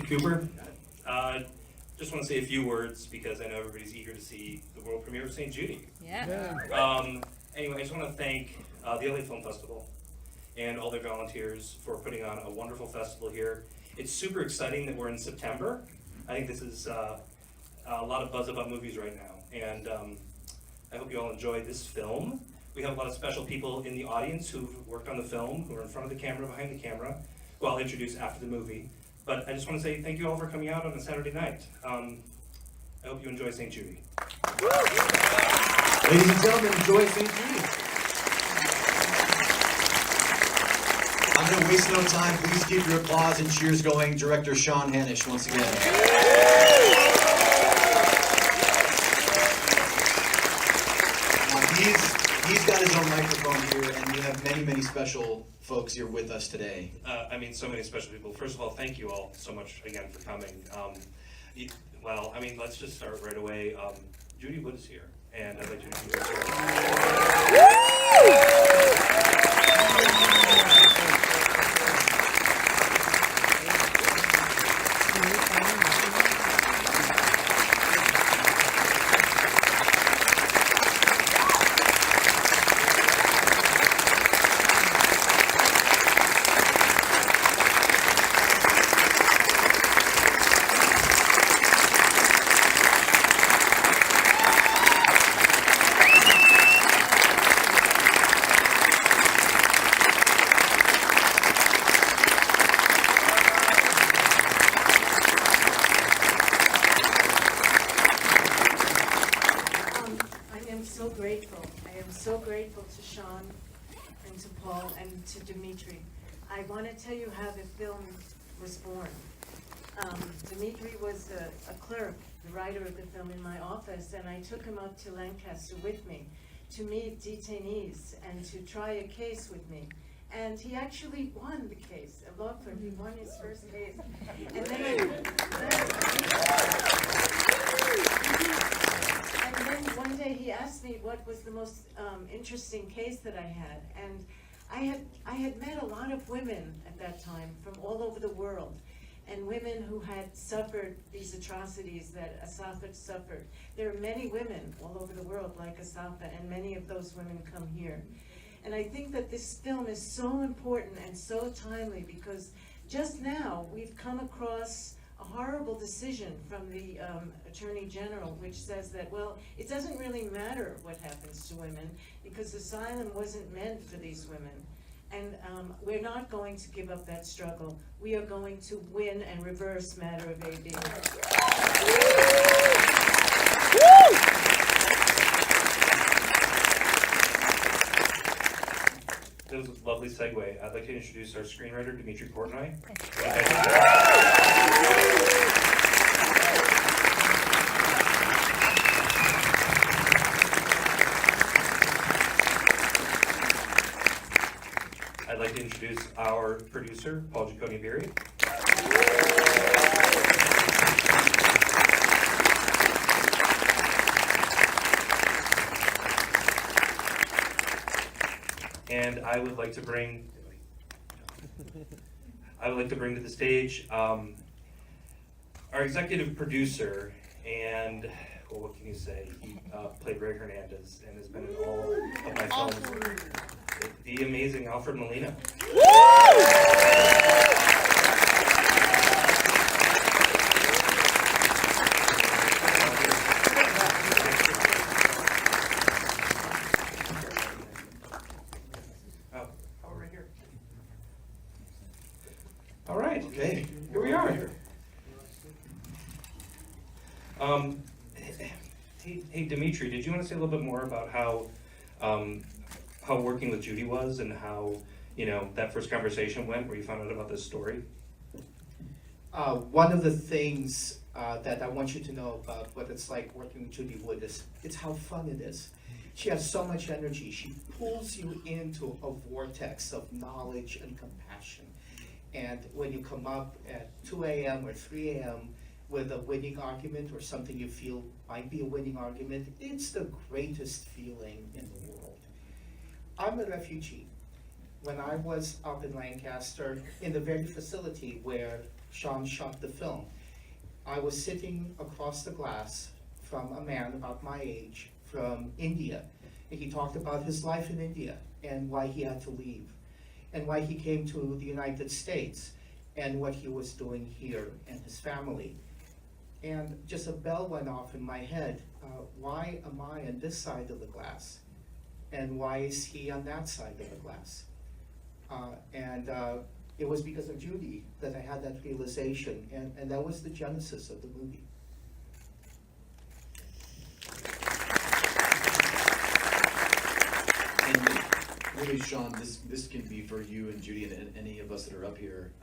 Cooper. Just want to say a few words because I know everybody's eager to see the world premiere of St. Judy. Yeah. Anyway, I just want to thank the LA Film Festival and all their volunteers for putting on a wonderful festival here. It's super exciting that we're in September. I think this is a lot of buzz about movies right now, and I hope you all enjoy this film. We have a lot of special people in the audience who've worked on the film, who are in front of the camera, behind the camera, who I'll introduce after the movie. But I just want to say thank you all for coming out on a Saturday night. I hope you enjoy St. Judy. Ladies and gentlemen, enjoy St. Judy. I'm going to waste no time. Please keep your applause and cheers going. Director Sean Hanish, once again. He's got his own microphone here, and we have many, many special folks here with us today. So many special people. First of all, thank you all so much again for coming. Let's just start right away. Judy Wood is here, and I'd like to introduce her. I am so grateful to Sean and to Paul and to Dmitry. I want to tell you how the film was born. Dmitry was a clerk, the writer of the film in my office, and I took him up to Lancaster with me to meet detainees and to try a case with me. And he actually won the case, a law clerk. He won his first case. And then one day he asked me what was the most interesting case that I had. And I had met a lot of women at that time from all over the world, and women who had suffered these atrocities that Asafa suffered. There are many women all over the world like Asafa, and many of those women come here. And I think that this film is so important and so timely because just now we've come across a horrible decision from the Attorney General, which says that, well, it doesn't really matter what happens to women because asylum wasn't meant for these women. And we're not going to give up that struggle. We are going to win and reverse matter of AB. That was a lovely segue. I'd like to introduce our screenwriter, Dmitry Portnoy. I'd like to introduce our producer, Paul Jaconi-Biery. And I would like to bring to the stage our executive producer, and well, what can you say? He played Ray Hernandez and has been in all of my films. The amazing Alfred Molina. All right, Okay. here we are. Hey, Dmitry, did you want to say a little bit more about how working with Judy was and how, that first conversation went where you found out about this story? One of the things that I want you to know about what it's like working with Judy Wood is it's how fun it is. She has so much energy. She pulls you into a vortex of knowledge and compassion. And when you come up at 2 a.m. or 3 a.m. with a winning argument or something you feel might be a winning argument, it's the greatest feeling in the world. I'm a refugee. When I was up in Lancaster, in the very facility where Sean shot the film, I was sitting across the glass from a man about my age from India. And he talked about his life in India and why he had to leave and why he came to the United States and what he was doing here and his family. And just a bell went off in my head. Why am I on this side of the glass? And why is he on that side of the glass? It was because of Judy that I had that realization, and that was the genesis of the movie. And really, Sean, this can be for you and Judy and any of us that are up here.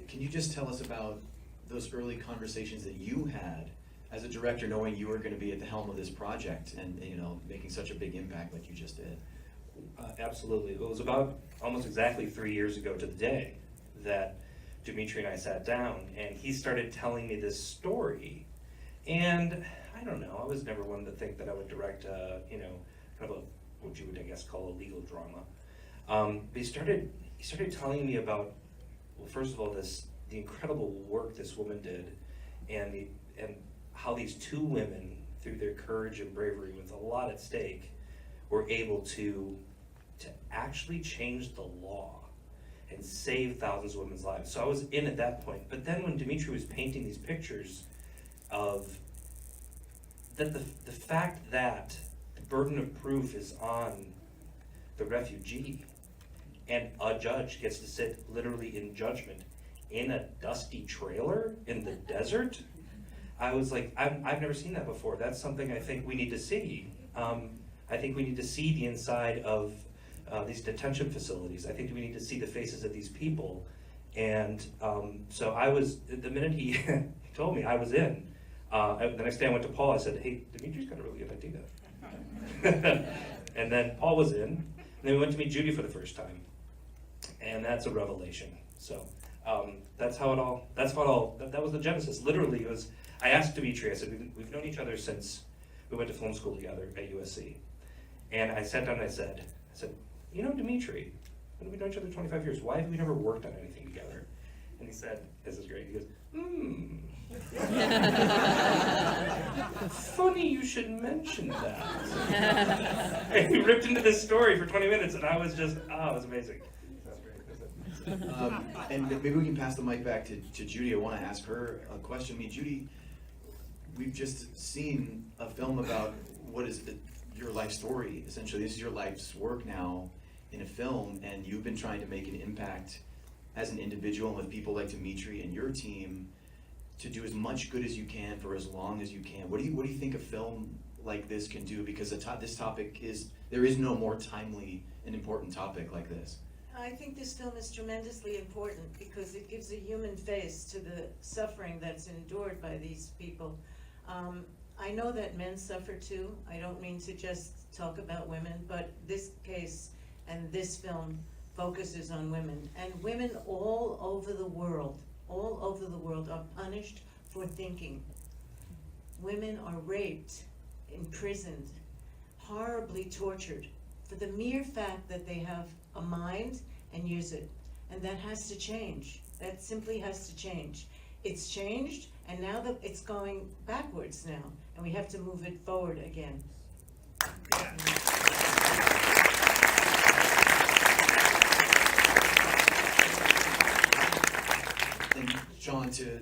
Can you just tell us about those early conversations that you had as a director, knowing you were going to be at the helm of this project and making such a big impact like you just did? Absolutely. It was about almost exactly 3 years ago to the day that Dmitry and I sat down, and he started telling me this story. And I don't know, I was never one to think that I would direct kind of what you would, I guess, call a legal drama. But he started telling me about, well, first of all, the incredible work this woman did, and how these two women, through their courage and bravery with a lot at stake, were able to actually change the law and save thousands of women's lives. So I was in at that point. But then when Dmitry was painting these pictures of that the fact that the burden of proof is on the refugee, and a judge gets to sit literally in judgment in a dusty trailer in the desert, I was like, I've never seen that before. That's something I think we need to see. I think we need to see the inside of these detention facilities. I think we need to see the faces of these people. And so I was, the minute he told me, I was in. The next day I went to Paul, I said, hey, Dmitry's got a really good idea. And then Paul was in, and then we went to meet Judy for the first time. And that's a revelation. So that was the genesis. Literally, it was, I asked Dmitry, I said, we've known each other since we went to film school together at USC. And I sat down and I said, Dmitry, we've known each other 25 years. Why have we never worked on anything together? And he said, this is great. He goes, funny you should mention that. And he ripped into this story for 20 minutes, and I was just, it was amazing. That's great. And maybe we can pass the mic back to Judy. I want to ask her a question. I mean, Judy, we've just seen a film about what is your life story, essentially. This is your life's work now in a film, and you've been trying to make an impact as an individual and with people like Dmitry and your team to do as much good as you can for as long as you can. What do you think a film like this can do? Because this topic there is no more timely and important topic like this. I think this film is tremendously important because it gives a human face to the suffering that's endured by these people. I know that men suffer too. I don't mean to just talk about women, but this case and this film focuses on women. And women all over the world are punished for thinking. Women are raped, imprisoned, horribly tortured for the mere fact that they have a mind and use it. And that has to change. That simply has to change. It's changed, and now that it's going backwards now, and we have to move it forward again. And Sean, to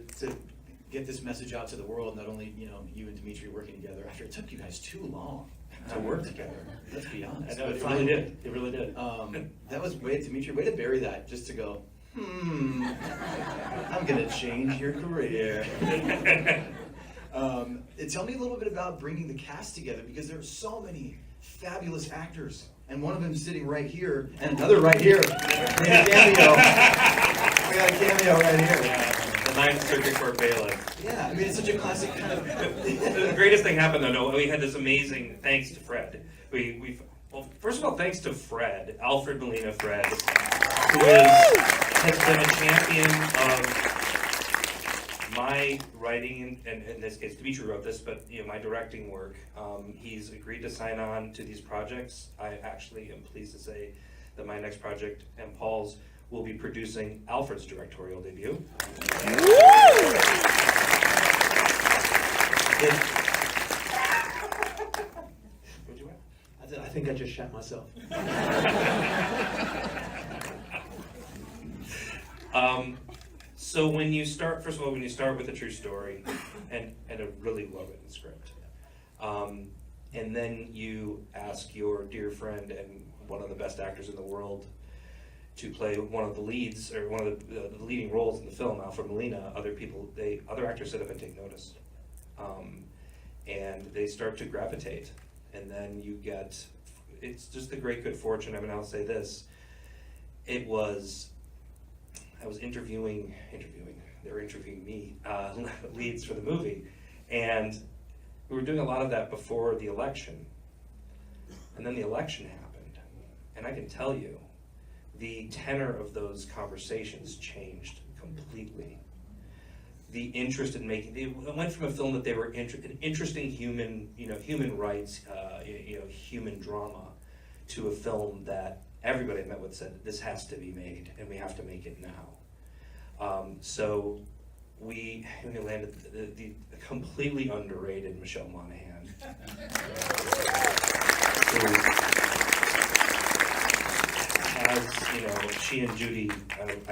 get this message out to the world, not only you and Dmitry working together, after it took you guys too long to work together. Let's be honest. I know, it really did. It really did. That was Dmitry, way to bury that, just to go, I'm gonna change your career. Tell me a little bit about bringing the cast together, because there are so many fabulous actors, and one of them sitting right here, and another right here. We got a cameo. We got a cameo right here. The Ninth Circuit Court bailiff. Yeah, I mean, it's such a classic kind of. The greatest thing happened though, no, we had this amazing, thanks to Fred. Well, first of all, thanks to Fred, Alfred Molina, Fred, who has been a champion of my writing, and in this case, Dmitry wrote this, but my directing work. He's agreed to sign on to these projects. I actually am pleased to say that my next project and Paul's will be producing Alfred's directorial debut. What'd you add? I think I just shat myself. So when you start, first of all, when you start with a true story and a really well-written script, and then you ask your dear friend and one of the best actors in the world to play one of the leads, or one of the leading roles in the film, Alfred Molina, other actors sit up and take notice. And they start to gravitate. And then you get, it's just the great good fortune, I mean, I'll say this, I was interviewing, they were interviewing me, leads for the movie, and we were doing a lot of that before the election. And then the election happened, and I can tell you, the tenor of those conversations changed completely. The interest in making, it went from a film that they were an interesting human, human rights, human drama, to a film that everybody I met with said, this has to be made, and we have to make it now. So we landed the completely underrated Michelle Monaghan. Who has, she and Judy, I mean,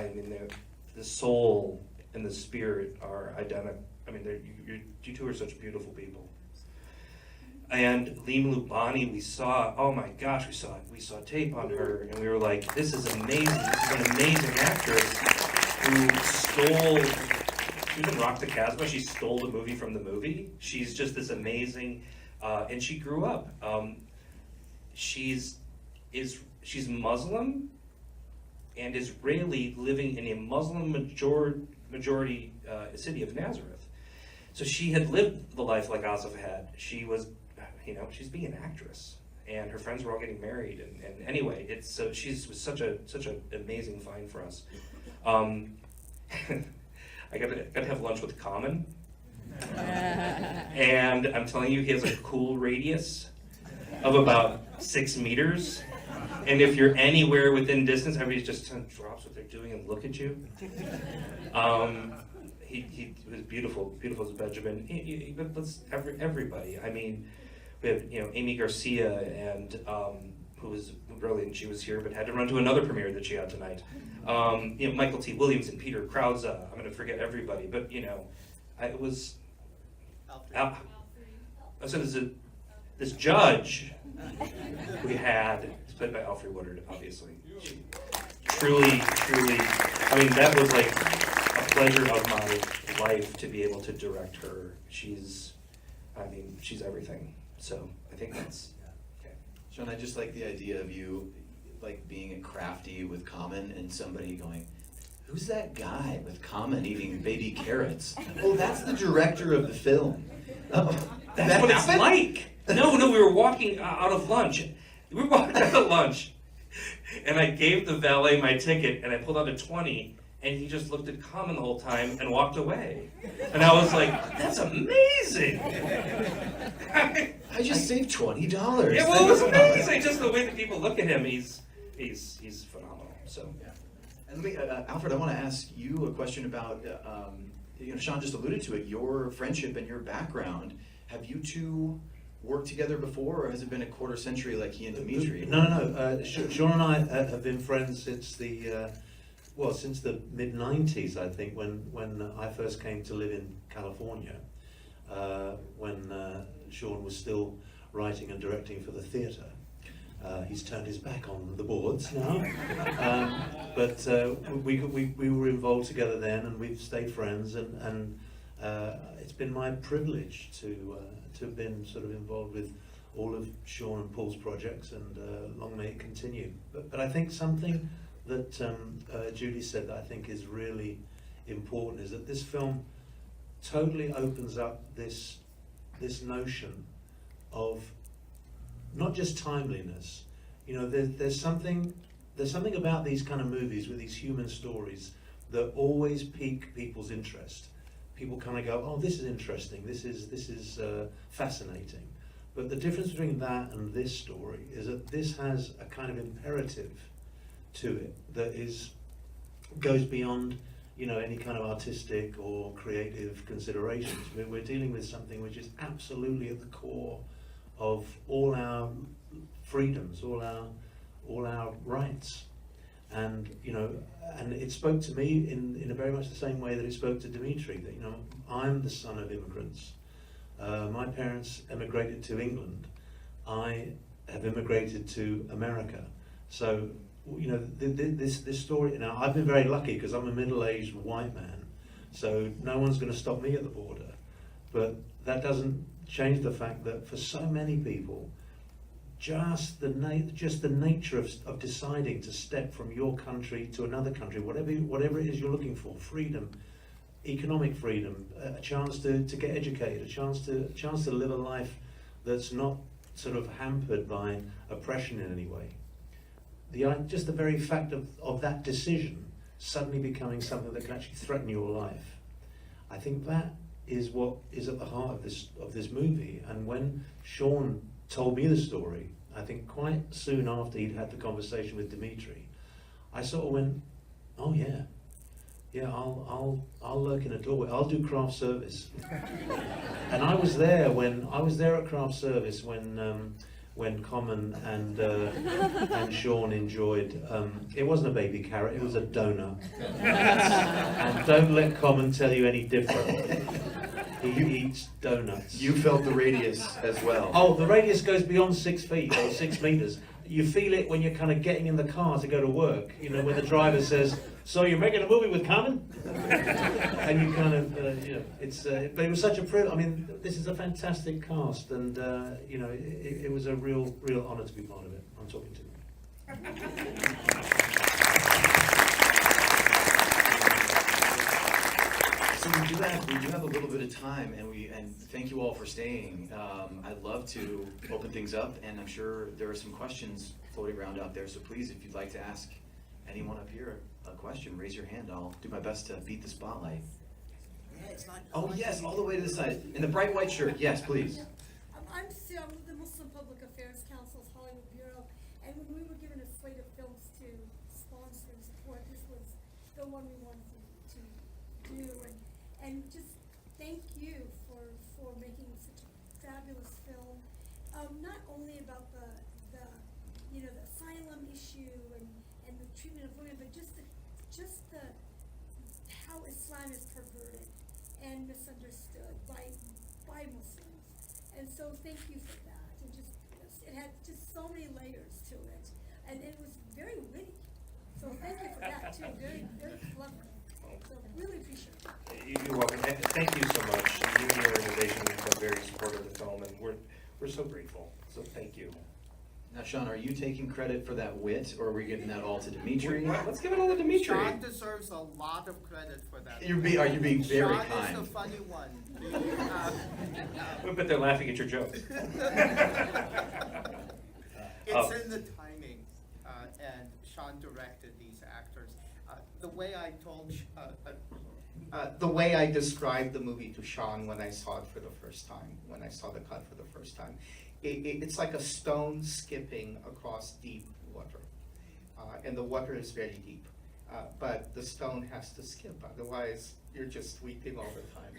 the soul and the spirit are identical. I mean, you two are such beautiful people. And Leem Lubani, we saw, oh my gosh, we saw tape on her, and we were like, this is amazing. This is an amazing actress who she was in Rock the Casbah. She stole the movie from the movie. She's just this amazing, and she grew up. She's Muslim and Israeli, living in a Muslim majority city of Nazareth. So she had lived the life like Asif had. She was, she's being an actress, and her friends were all getting married. And anyway, she's such an amazing find for us. I got to have lunch with Common, and I'm telling you, he has a cool radius of about 6 meters. And if you're anywhere within distance, everybody just kind of drops what they're doing and look at you. He was beautiful as Benjamin. But everybody. I mean, we have Amy Garcia, and who was brilliant. She was here, but had to run to another premiere that she had tonight. Michael T. Williams and Peter Krause. I'm going to forget everybody, but it was. So this judge we had, it's played by Alfred Woodard, obviously. Truly, I mean, that was like a pleasure of my life to be able to direct her. She's everything. So I think that's, okay. Sean, I just like the idea of you like being a crafty with Common and somebody going, who's that guy with Common eating baby carrots? Oh, that's the director of the film. Oh, That's what it's like. No, we were walking out of lunch. We were walking out of lunch, and I gave the valet my ticket, and I pulled out a 20, and he just looked at Common the whole time and walked away. And I was like, that's amazing. I just saved $20. Yeah, well, it was amazing. Just the way that people look at him, he's phenomenal. So. Yeah. And let me, Alfred, I want to ask you a question about, Sean just alluded to it, your friendship and your background. Have you two worked together before, or has it been a quarter century like he and Dmitry? No. Sean and I have been friends since the mid-90s, I think, when I first came to live in California, when Sean was still writing and directing for the theatre. He's turned his back on the boards now, but we were involved together then, and we've stayed friends, and it's been my privilege to have been sort of involved with all of Sean and Paul's projects, and long may it continue. But I think something that Judy said that I think is really important is that this film totally opens up this notion of not just timeliness. There's something about these kind of movies with these human stories that always pique people's interest. People kind of go, oh, this is interesting, this is fascinating. But the difference between that and this story is that this has a kind of imperative to it that is goes beyond, you know, any kind of artistic or creative considerations. We're dealing with something which is absolutely at the core of all our freedoms, all our rights. And, you know, and it spoke to me in a very much the same way that it spoke to Dmitry, that, you know, I'm the son of immigrants. My parents emigrated to England. I have immigrated to America. So, you know, this story, now I've been very lucky because I'm a middle-aged white man, so no one's going to stop me at the border. But that doesn't change the fact that for so many people, just the nature of deciding to step from your country to another country, whatever it is you're looking for, freedom, economic freedom, a chance to get educated, a chance to live a life that's not sort of hampered by oppression in any way. Just the very fact of that decision suddenly becoming something that can actually threaten your life, I think that is what is at the heart of this movie. And when Sean told me the story, I think quite soon after he'd had the conversation with Dmitry, I sort of went, oh yeah, I'll lurk in a doorway. I'll do craft service. And I was there at craft service when Common and Sean enjoyed. It wasn't a baby carrot; it was a donut. And don't let Common tell you any different. He eats donuts. You felt the radius as well. Oh, the radius goes beyond 6 feet or 6 meters. You feel it when you're kind of getting in the car to go to work. You know, when the driver says, "So you're making a movie with Common?" And you kind of, you know, it's. But it was such a privilege. I mean, this is a fantastic cast, and you know, it was a real honour to be part of it. I'm talking to you. So we do have a little bit of time, and thank you all for staying. I'd love to open things up, and I'm sure there are some questions floating around out there. So please, if you'd like to ask anyone up here a question, raise your hand. I'll do my best to beat the spotlight. Oh yes, all the way to the side, in the bright white shirt. Yes, please. I'm Sue. I'm with the Muslim Public Affairs Council's Hollywood Bureau, and when we were given a slate of films to sponsor and support, this was the one we wanted to do. And just thank you for making such a fabulous film, not only about the asylum issue and the treatment of women, but just the how Islam is perverted and misunderstood by Muslims. And so thank you for that. And it had just so many layers to it, and it was very witty. So thank you for that too. Very very clever. So really appreciate it. You're welcome. And thank you so much. You and your organization have been very supportive of the film, and we're so grateful. So thank you. Now, Sean, are you taking credit for that wit, or are we giving that all to Dmitry? Let's give it all to Dmitry. Sean deserves a lot of credit for that. Are you being very Sean kind? is the funny one. But they're laughing at your jokes. It's in the timing, and Sean directed these actors. The way I described the movie to Sean when I saw it for the first time, when I saw the cut for the first time, it's like a stone skipping across deep water, and the water is very deep, but the stone has to skip, otherwise you're just weeping all the time.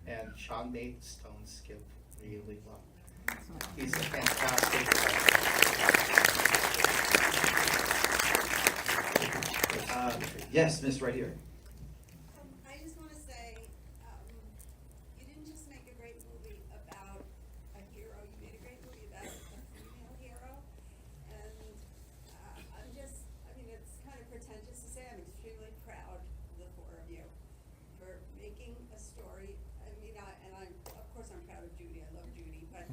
And Sean made the stone skip really well. He's a fantastic director. Yes, miss, right here. I just want to say, you didn't just make a great movie about a hero, you made a great movie about a female hero. And it's kind of pretentious to say, I'm extremely proud of the four of you for making a story. Of course I'm proud of Judy, I love Judy, but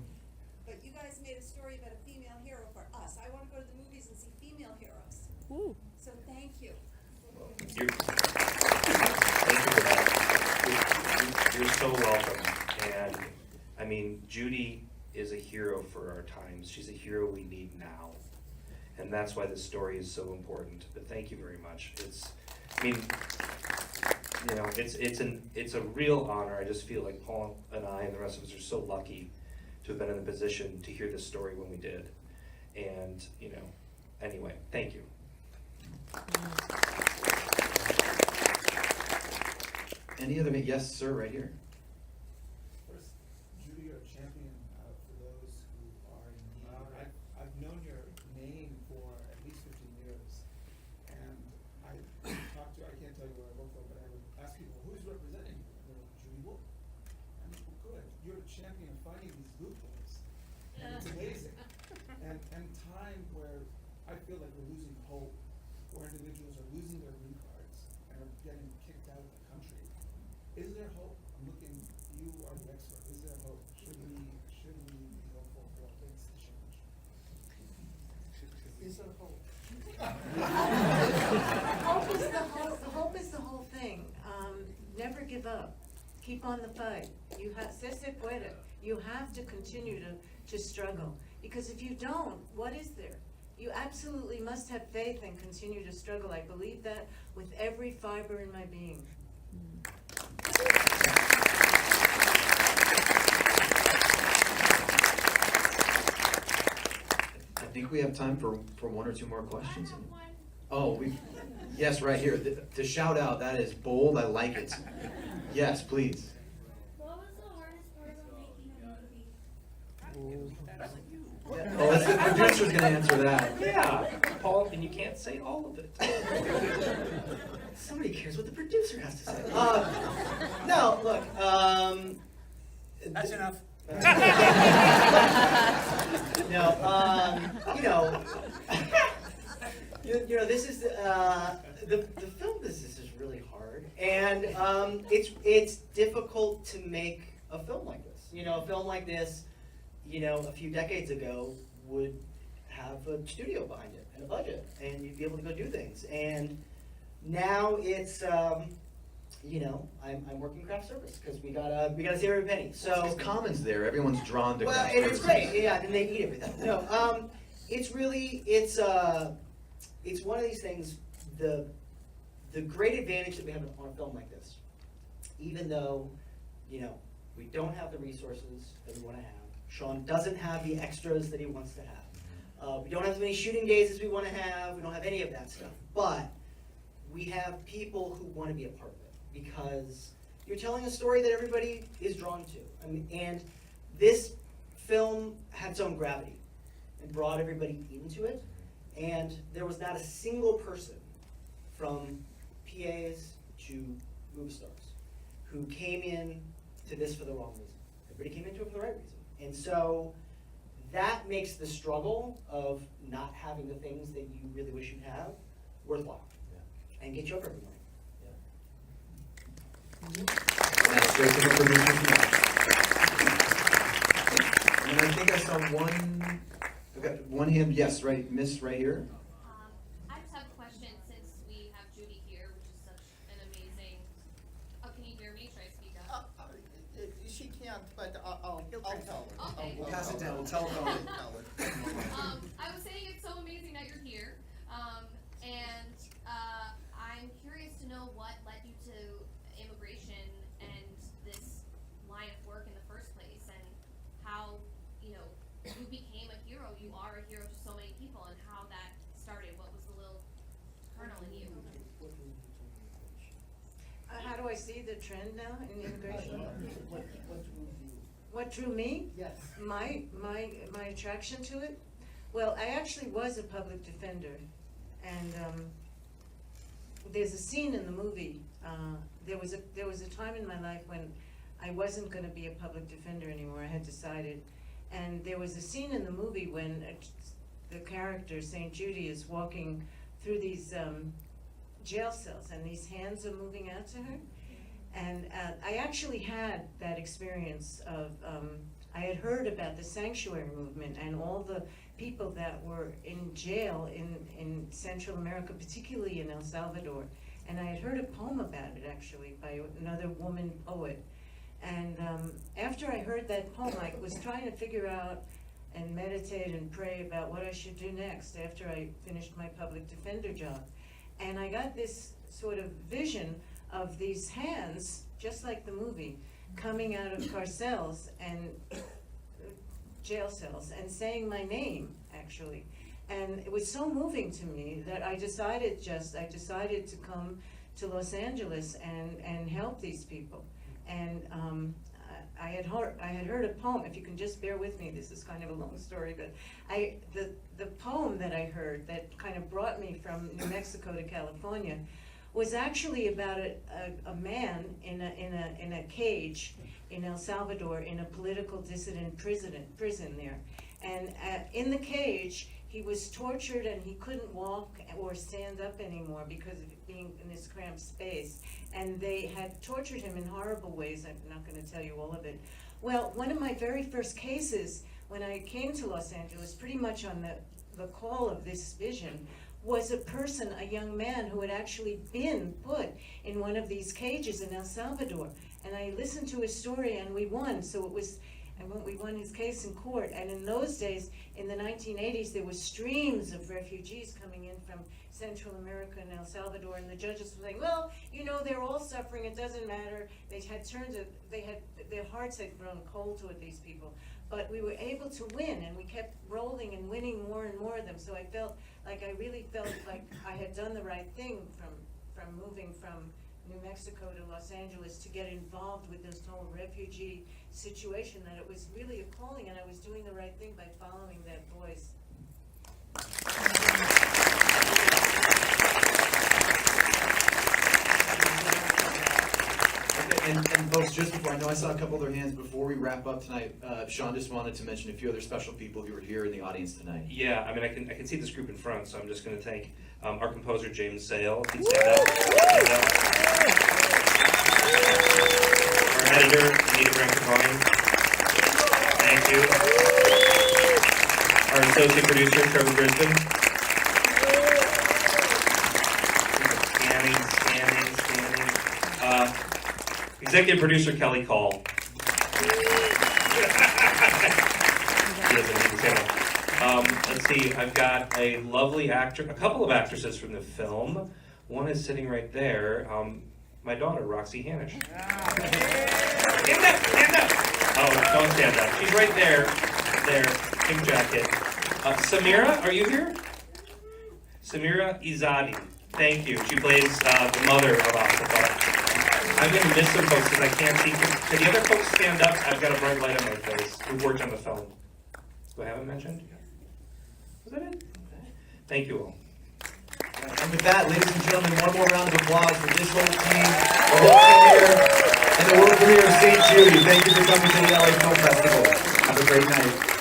you guys made a story about a female hero for us. I want to go to the movies and see female heroes. So thank you. Thank you for that. You're so welcome. And I mean, Judy is a hero for our times. She's a hero we need now. And that's why this story is so important. But thank you very much. It's a real honor. I just feel like Paul and I and the rest of us are so lucky to have been in the position to hear this story when we did. And, anyway, thank you. Any other, yes, sir, right here. First, Judy, you're a champion for those who are in need. I've known your name for at least 15 years, and I can't tell you where I work for, but I would ask people, who's representing you? And they're like, Judy Wood. I'm like, well, good, you're a champion of finding these loopholes, and it's amazing. And time where I feel like we're losing hope, where individuals are losing their green cards and are getting kicked out of the country. Is there hope? I'm looking, you are the expert. Is there hope? Should we be hopeful for things to change? Is there hope? Hope is the whole thing. Never give up. Keep on the fight. You have, se puede. You have to continue to struggle. Because if you don't, what is there? You absolutely must have faith and continue to struggle. I believe that with every fiber in my being. I think we have time for one or two more questions. I have one. Oh, yes, right here. The shout out, that is bold, I like it. Yes, please. What was the hardest part of making a movie? Oh, that's the producer's gonna answer that. Yeah, Paul, and you can't say all of it. Somebody cares what the producer has to say. No, look, That's enough. no, you know, this is, the film business is really hard, and it's difficult to make a film like this. You know, a film like this, you know, a few decades ago would have a studio behind it and a budget, and you'd be able to go do things. And now it's, you know, I'm working craft service because we gotta save every penny. So There's commons there, everyone's drawn to well, craft and it's services. great, yeah, then they eat everything. No, it's really, it's one of these things, the great advantage that we have on a film like this, even though, you know, we don't have the resources that we wanna have, Sean doesn't have the extras that he wants to have, we don't have as many shooting days as we wanna have, we don't have any of that stuff, but we have people who wanna be a part of it, because you're telling a story that everybody is drawn to. I mean, and this film had its own gravity and brought everybody into it. And there was not a single person, from PAs to movie stars, who came in to this for the wrong reason. Everybody came into it for the right reason. And so that makes the struggle of not having the things that you really wish you have worthwhile, and get you up every morning. And that's straight from the producer's mouth. And I think I saw one hand, yes, right, miss right here. I just have a question since we have Judy here, which is such an amazing. Oh, can you hear me? Should I speak up? She can't, but I'll tell her. Okay. We'll pass it down, we'll tell them. I was saying it's so amazing that you're here, and I'm curious to know what led you to immigration and this line of work in the first place, and how, you know, you became a hero. You are a hero to so many people, and how that started. What was the little kernel in you? How do I see the trend now in immigration? What drew you? What drew me? Yes. My attraction to it? Well, I actually was a public defender, and there's a scene in the movie. There was a time in my life when I wasn't going to be a public defender anymore. I had decided, and there was a scene in the movie when the character St. Judy is walking through these jail cells, and these hands are moving out to her. And I actually had that experience of, I had heard about the sanctuary movement and all the people that were in jail in Central America, particularly in El Salvador. And I had heard a poem about it, actually, by another woman poet. And after I heard that poem, I was trying to figure out and meditate and pray about what I should do next after I finished my public defender job. And I got this sort of vision of these hands, just like the movie, coming out of carcels and jail cells and saying my name, actually. And it was so moving to me that I decided to come to Los Angeles and help these people. And I had heard a poem. If you can just bear with me, this is kind of a long story, but the poem that I heard that kind of brought me from New Mexico to California was actually about a man in a cage in El Salvador, in a political dissident prison there. And in the cage, he was tortured and he couldn't walk or stand up anymore because of being in this cramped space. And they had tortured him in horrible ways. I'm not going to tell you all of it. Well, one of my very first cases when I came to Los Angeles, pretty much on the call of this vision, was a young man who had actually been put in one of these cages in El Salvador. And I listened to his story and we won. So it was, we won his case in court. And in those days, in the 1980s, there were streams of refugees coming in from Central America and El Salvador, and the judges were saying, well, you know, they're all suffering, it doesn't matter. Their hearts had grown cold toward these people. But we were able to win, and we kept rolling and winning more and more of them. So I really felt like I had done the right thing from moving from New Mexico to Los Angeles to get involved with this whole refugee situation, that it was really a calling, and I was doing the right thing by following that voice. And folks, just before, I know I saw a couple other hands before we wrap up tonight. Sean just wanted to mention a few other special people who are here in the audience tonight. Yeah, I mean, I can see this group in front, so I'm just going to thank our composer James Sale. If he'd stand up. Our editor Anita Brancavani. Thank you. Our associate producer Trevor Brisbane. Scanning. Executive producer Kelly Call. Let's see, I've got a lovely a couple of actresses from the film. One is sitting right there, my daughter, Roxy Hanish. Stand up! Oh, don't stand up. She's right there, pink jacket. Samira, are you here? Samira Izadi, thank you. She plays the mother of Asif. I'm going to miss some folks because I can't see. Can the other folks stand up? I've got a bright light on my face. Who worked on the film? Do I have it mentioned? Was that it? Thank you all. And with that, ladies and gentlemen, one more round of applause for this whole team, the whole team here, and the world premiere of St. Judy. Thank you for coming to the LA Film Festival. Have a great night.